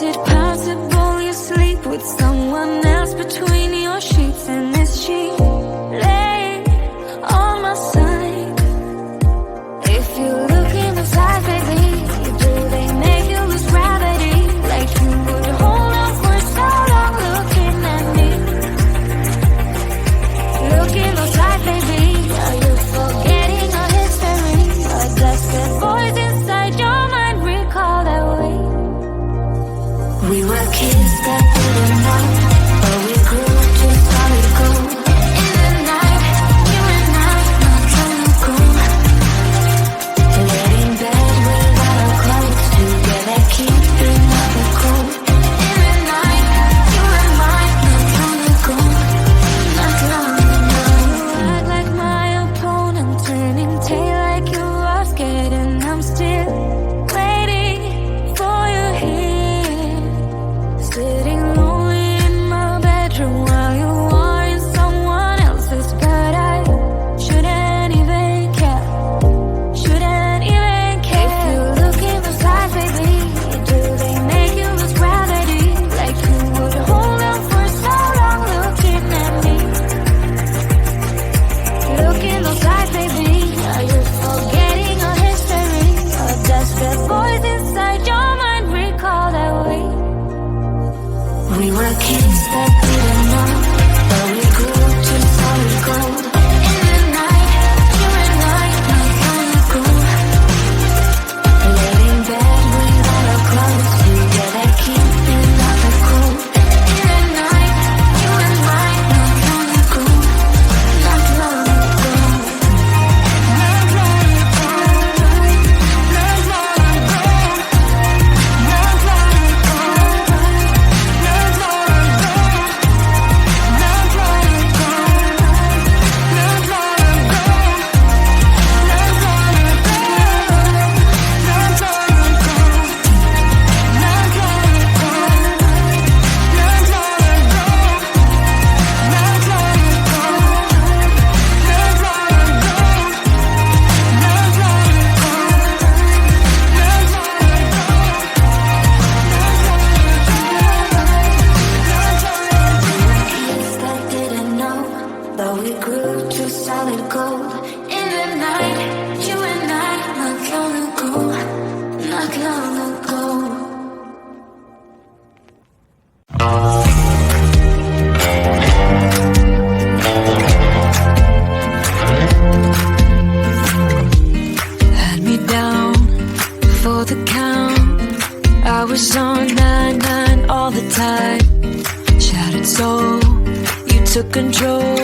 it possible you sleep with someone else between your sheets? And is she laying on my side? If you look in the eyes, baby, do they make you lose gravity? Like you would hold on for so long looking at me. Look in those eyes, baby, are you forgetting our history? Or does the voice inside your mind recall that way? We were kids that didn't know, but we grew to solid gold. In the night, you and I, not trying to go. Laid in bed without our clothes, together keeping up the cold. In the night, you and I, not trying to go. Not long ago. Act like my opponent, turning tail like you are scared, and I'm still waiting for you here. Sitting lonely in my bedroom while you are in someone else's, but I shouldn't even care. Shouldn't even care. If you look in those eyes, baby, do they make you lose gravity? Like you would hold on for so long looking at me. Look in those eyes, baby, are you forgetting our history? Or does the voice inside your mind recall that way? We were kids that didn't know, but we grew to solid gold. In the night, you and I, not trying to go. Laid in bed without our clothes, together keeping up the cold. In the night, you and I, not trying to go. Not long ago. Not long ago. Not long ago. Not long ago. Not long ago. Not long ago. Not long ago. Not long ago. Not long ago. Not long ago. Not long ago. Not long ago. Not long ago. Not long Kids that didn't know, but we grew to solid gold. In the night, you and I, not long ago, not long ago. Had me down for the count. I was on 9-9 all the time. Shattered soul, you took control,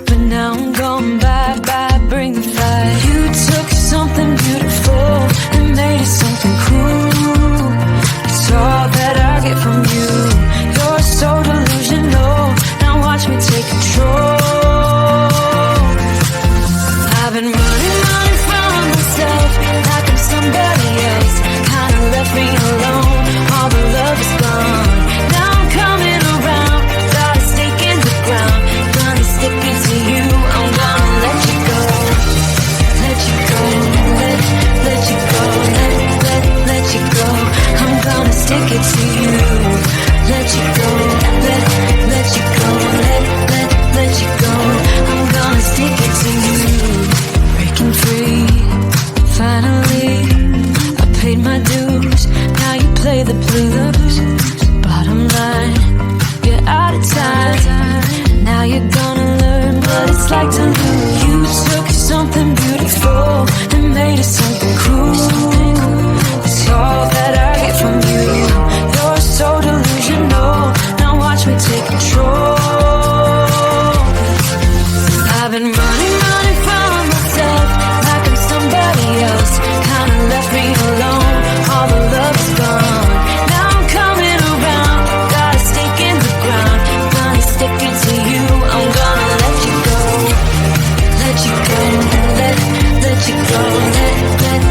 but now I'm gone. Bye-bye, bring the fight. You took something beautiful and made it something cool. It's all that I get from you. You're so delusional, now watch me take control. I've been running from myself like I'm somebody else. Kinda left me alone, all the love is gone. Now I'm coming around, got a stake in the ground. Gonna stick it to you, I'm gonna let you go. Let you go, let you go, let you go. I'm gonna stick it to you. Let you go, let you go, let you go. I'm gonna stick it to you. Breaking free, finally, I paid my dues. Now you play the blues. Bottom line, you're out of time. Now you're gonna learn what it's like to lose. You took something beautiful and made it something cool. It's all that I get from you. You're so delusional, now watch me take control. I've been running from myself like I'm somebody else. Kinda left me alone, all the love is gone. Now I'm coming around, got a stake in the ground. Gonna stick it to you, I'm gonna let you go. Let you go, let you go, let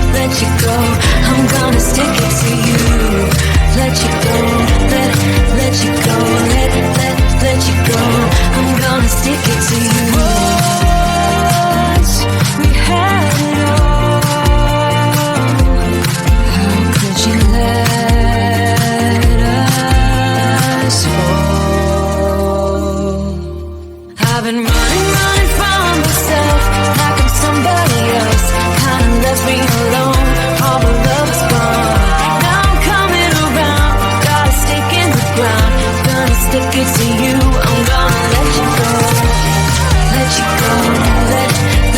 stick it to you. I'm gonna let you go, let you go,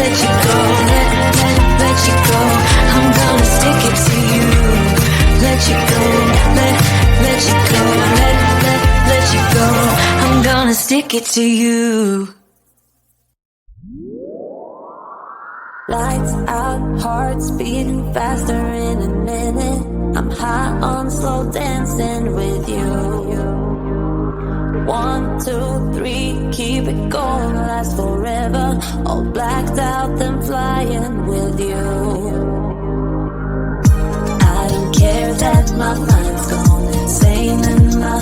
let you go, let you go. I'm gonna stick it to you. Let you go, let you go, let you go. I'm gonna stick it to you. Lights out, hearts beating faster in a minute. I'm high on slow dancing with you. 1, 2, 3, keep it going, last forever. All blacked out, then flying with you. I don't care that my mind's gone insane and my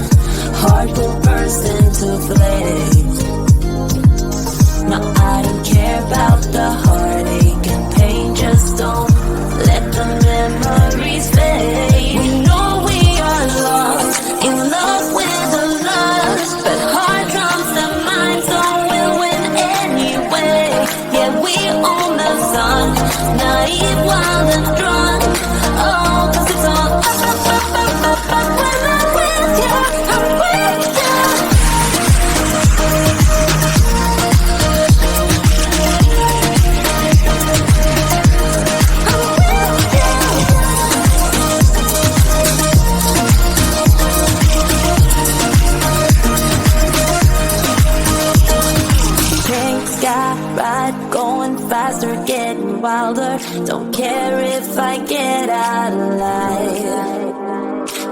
heart will burst into flames. No, I don't care about the heartache and pain. Just don't let the memories fade. We know we are lost, in love with the lust, but heart trumps the mind, so we'll win anyway. Yeah, we own the sun, naive, wild and drunk. Oh, 'cause it's all up when I'm with you, I'm with you. Faster, getting wilder. Don't care if I get out alive.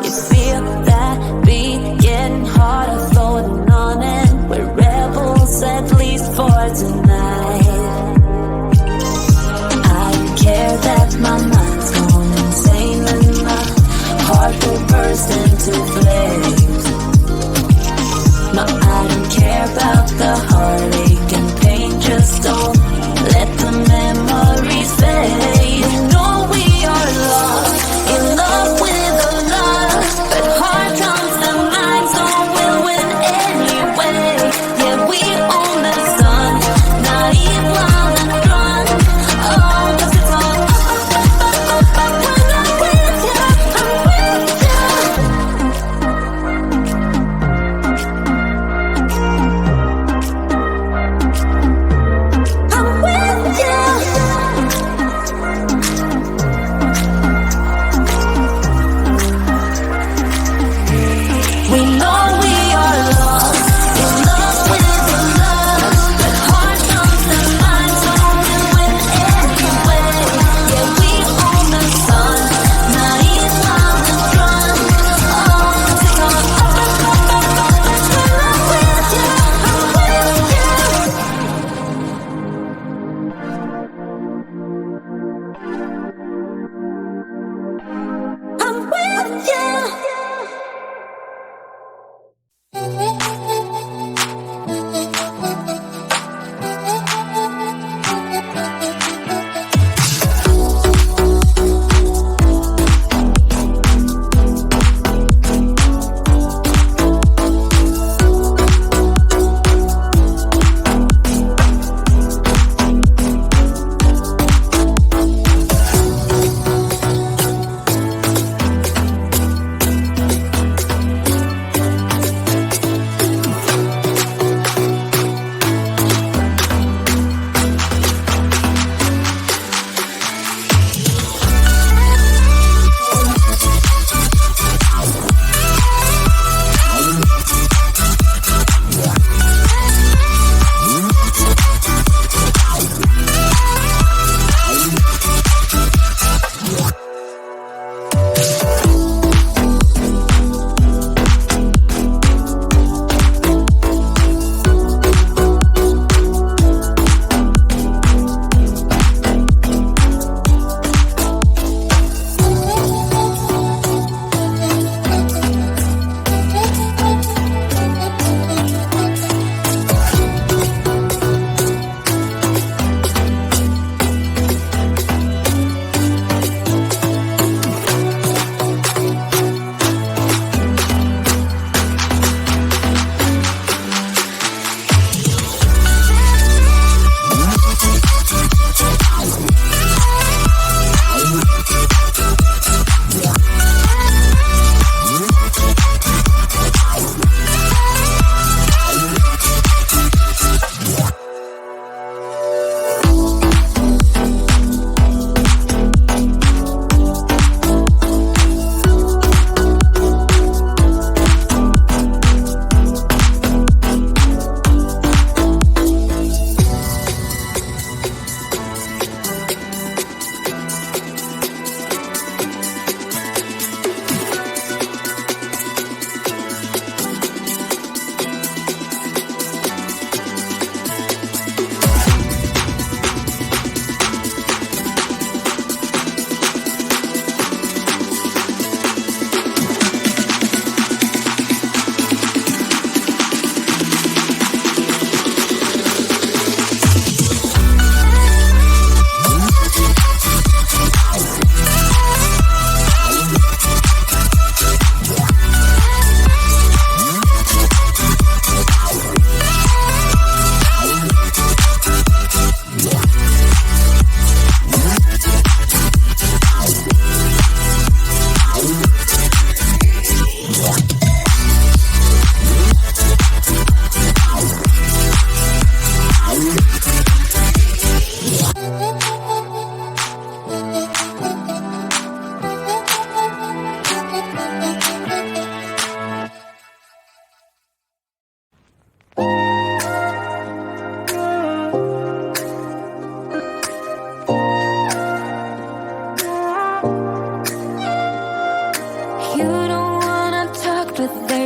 You feel that beat getting harder, floating on, and we're rebels at least for tonight. I don't care that my mind's going insane and my heart will burst into flames. No, I don't care about the heartache and pain. Just don't let the memories fade. You know we are lost, in love with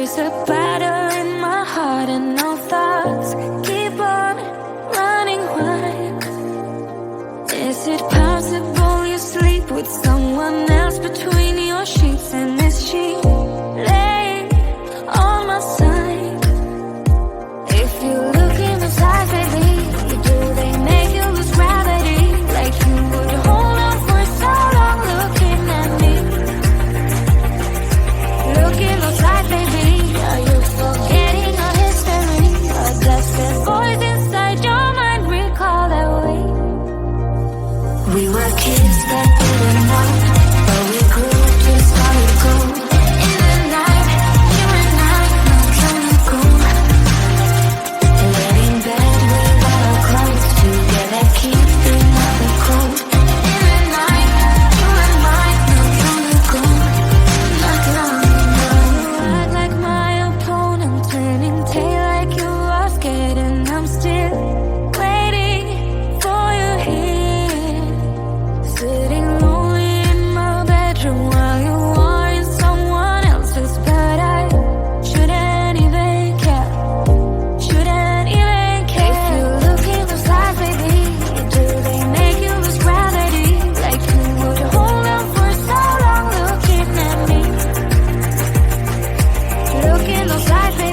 There's a battle in my heart and no thoughts keep on running wild. Is it possible you sleep with someone else between your sheets? And is she laying on my side? If you look in the eyes, baby, do they make you lose gravity? Like you would hold on for so long looking at me. Look in those eyes, baby, are you forgetting our history? Or does the voice inside your mind recall that way? We were kids that didn't know, but we grew to solid gold. In the night, you and I, not trying to go. Laid in bed with our clothes together, keeping up the cold. In the night, you and I, not trying to go. Not long ago, act like my opponent, turning tail like you are scared, and I'm still waiting for you here. Sitting lonely in my bedroom while you are in someone else's, but I shouldn't even care. Shouldn't even care. If you look in those eyes, baby, do they make you lose gravity? Like you would hold on for so long looking at me. Look in those eyes, baby.